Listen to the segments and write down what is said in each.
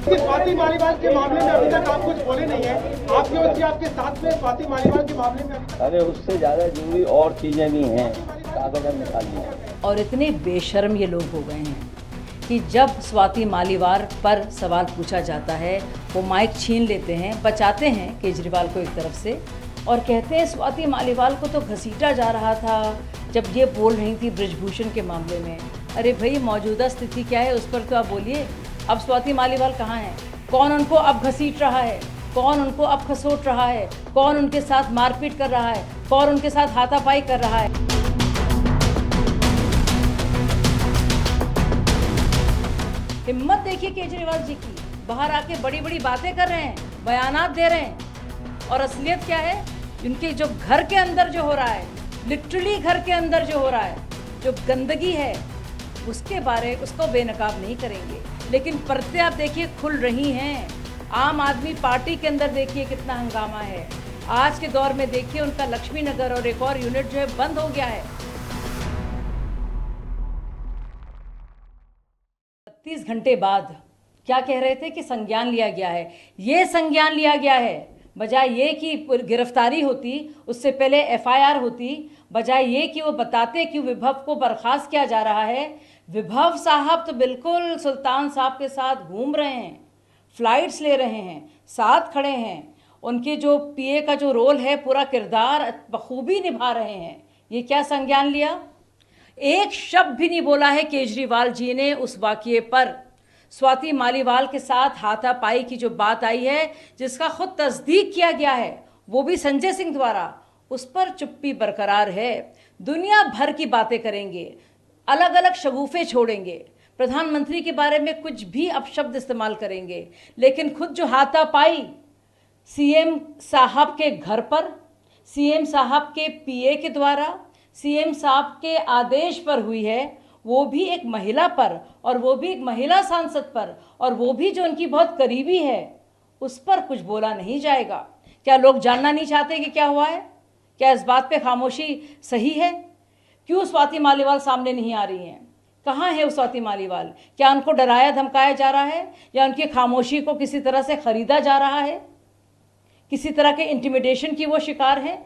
स्वाति मालीवाल के मामले में अभी तक आप कुछ बोले नहीं है, आपकी ओर से आपके साथ में स्वाति मालीवाल के मामले में अरे उससे ज़्यादा जरूरी और चीज़ें भी हैं, कागज हम निकाल लिए। और इतने बेशर्म ये लोग हो गए हैं कि जब स्वाति मालीवाल पर सवाल पूछा जाता है वो माइक छीन लेते हैं, बचाते हैं केजरीवाल को एक तरफ से और कहते हैं स्वाति मालीवाल को तो घसीटा जा रहा था जब ये बोल रही थी बृजभूषण के मामले में। अरे भाई, मौजूदा स्थिति क्या है उस पर तो आप बोलिए। अब स्वाति मालीवाल कहाँ है? कौन उनको अब घसीट रहा है? कौन उनको अब खसोट रहा है? कौन उनके साथ मारपीट कर रहा है? कौन उनके साथ हाथापाई कर रहा है? हिम्मत देखिए केजरीवाल जी की, बाहर आके बड़ी बड़ी बातें कर रहे हैं, बयानात दे रहे हैं और असलियत क्या है? उनके जो घर के अंदर जो हो रहा है, लिटरली घर के अंदर जो हो रहा है, जो गंदगी है उसको बेनकाब नहीं करेंगे। लेकिन परतें आप देखिए खुल रही हैं। आम आदमी पार्टी के अंदर देखिए कितना हंगामा है। आज के दौर में देखिए उनका लक्ष्मी नगर और एक और यूनिट जो है बंद हो गया है। 30 घंटे बाद क्या कह रहे थे कि संज्ञान लिया गया है। ये संज्ञान लिया गया है, बजाय ये कि गिरफ्तारी होती, उससे पहले एफआईआर होती, बजाय ये कि वो बताते कि विभव को बर्खास्त किया जा रहा है। विभव साहब तो बिल्कुल सुल्तान साहब के साथ घूम रहे हैं, फ्लाइट्स ले रहे हैं, साथ खड़े हैं, उनके जो पीए का जो रोल है पूरा किरदार बखूबी निभा रहे हैं। ये क्या संज्ञान लिया? एक शब्द भी नहीं बोला है केजरीवाल जी ने उस वाक़ये पर। स्वाति मालीवाल के साथ हाथापाई की जो बात आई है, जिसका खुद तस्दीक किया गया है, वो भी संजय सिंह द्वारा, उस पर चुप्पी बरकरार है। दुनिया भर की बातें करेंगे, अलग अलग शगुफे छोड़ेंगे, प्रधानमंत्री के बारे में कुछ भी अपशब्द इस्तेमाल करेंगे, लेकिन खुद जो हाथापाई सीएम साहब के घर पर, सीएम साहब के पीए के द्वारा, सीएम साहब के आदेश पर हुई है, वो भी एक महिला पर, और वो भी एक महिला सांसद पर, और वो भी जो उनकी बहुत करीबी है, उस पर कुछ बोला नहीं जाएगा। क्या लोग जानना नहीं चाहते कि क्या हुआ है? क्या इस बात पे खामोशी सही है? क्यों स्वाति मालीवाल सामने नहीं आ रही हैं? कहाँ है वो स्वाति मालीवाल? क्या उनको डराया धमकाया जा रहा है, या उनकी खामोशी को किसी तरह से खरीदा जा रहा है? किसी तरह के इंटिमिडेशन की वो शिकार है?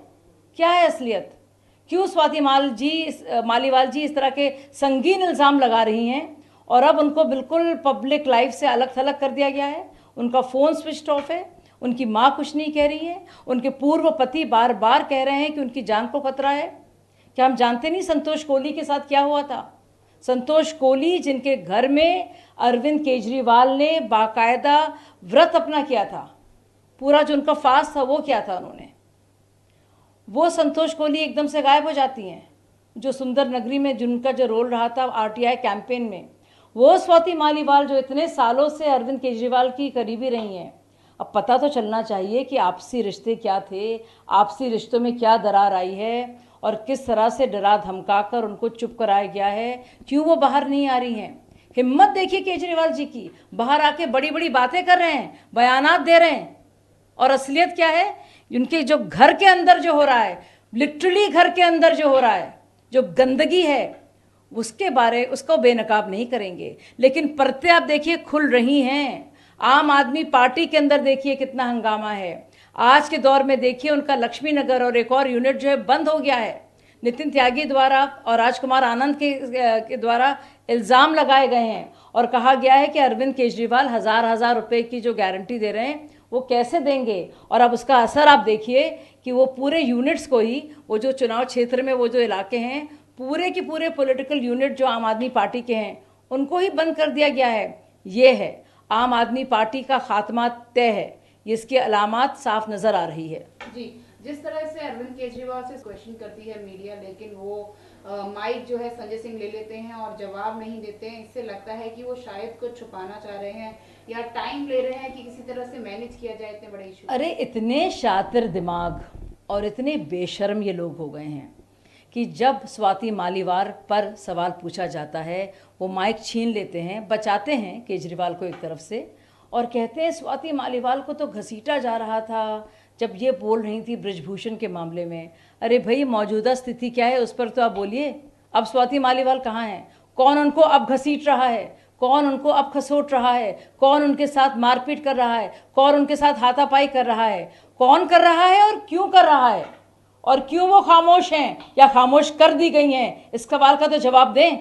क्या है असलियत? क्यों स्वाति मालीवाल जी इस तरह के संगीन इल्ज़ाम लगा रही हैं और अब उनको बिल्कुल पब्लिक लाइफ से अलग थलग कर दिया गया है? उनका फ़ोन स्विच ऑफ है, उनकी माँ कुछ नहीं कह रही है, उनके पूर्व पति बार बार कह रहे हैं कि उनकी जान को खतरा है। क्या हम जानते नहीं संतोष कोहली के साथ क्या हुआ था? संतोष कोहली, जिनके घर में अरविंद केजरीवाल ने बाकायदा व्रत अपना किया था, पूरा जो उनका फास्ट था वो क्या था उन्होंने, वो संतोष कोहली एकदम से गायब हो जाती हैं। जो सुंदर नगरी में जिनका जो रोल रहा था आरटीआई कैंपेन में, वो स्वाति मालीवाल जो इतने सालों से अरविंद केजरीवाल की करीबी रही हैं। अब पता तो चलना चाहिए कि आपसी रिश्ते क्या थे, आपसी रिश्तों में क्या दरार आई है और किस तरह से डरा धमका कर उनको चुप कराया गया है। क्यों वो बाहर नहीं आ रही हैं? हिम्मत देखिए केजरीवाल जी की, बाहर आके बड़ी बड़ी बातें कर रहे हैं, बयानात दे रहे हैं और असलियत क्या है? उनके जो घर के अंदर जो हो रहा है, लिटरली घर के अंदर जो हो रहा है, जो गंदगी है, उसको बेनकाब नहीं करेंगे। लेकिन परतें आप देखिए खुल रही हैं। आम आदमी पार्टी के अंदर देखिए कितना हंगामा है। आज के दौर में देखिए उनका लक्ष्मी नगर और एक और यूनिट जो है बंद हो गया है। नितिन त्यागी द्वारा और राजकुमार आनंद के द्वारा इल्ज़ाम लगाए गए हैं और कहा गया है कि अरविंद केजरीवाल हज़ार रुपए की जो गारंटी दे रहे हैं वो कैसे देंगे। और अब उसका असर आप देखिए कि वो पूरे यूनिट्स को ही, वो जो चुनाव क्षेत्र में वो जो इलाके हैं, पूरे के पूरे पॉलिटिकल यूनिट जो आम आदमी पार्टी के हैं उनको ही बंद कर दिया गया है। ये है आम आदमी पार्टी का खात्मा तय है, इसकी अलामात साफ नज़र आ रही है। जी, जिस तरह से अरविंद केजरीवाल से क्वेश्चन करती है मीडिया, लेकिन वो माइक जो है संजय सिंह ले लेते हैं और जवाब नहीं देते हैं, इससे लगता है कि वो शायद कुछ छुपाना चाह रहे हैं या टाइम ले रहे हैं कि किसी तरह से मैनेज किया जाए इतने बड़े इशू। अरे इतने शातिर दिमाग और इतने बेशर्म ये लोग हो गए हैं कि जब स्वाति मालीवाल पर सवाल पूछा जाता है वो माइक छीन लेते हैं, बचाते हैं केजरीवाल को एक तरफ से और कहते हैं स्वाति मालीवाल को तो घसीटा जा रहा था जब ये बोल रही थी बृजभूषण के मामले में। अरे भाई, मौजूदा स्थिति क्या है उस पर तो आप बोलिए। अब स्वाति मालीवाल कहाँ हैं? कौन उनको अब घसीट रहा है? कौन उनको अब खसोट रहा है, कौन उनके साथ मारपीट कर रहा है, कौन उनके साथ हाथापाई कर रहा है, कौन कर रहा है और क्यों कर रहा है, और क्यों वो खामोश हैं या खामोश कर दी गई हैं, इस सवाल का तो जवाब दें।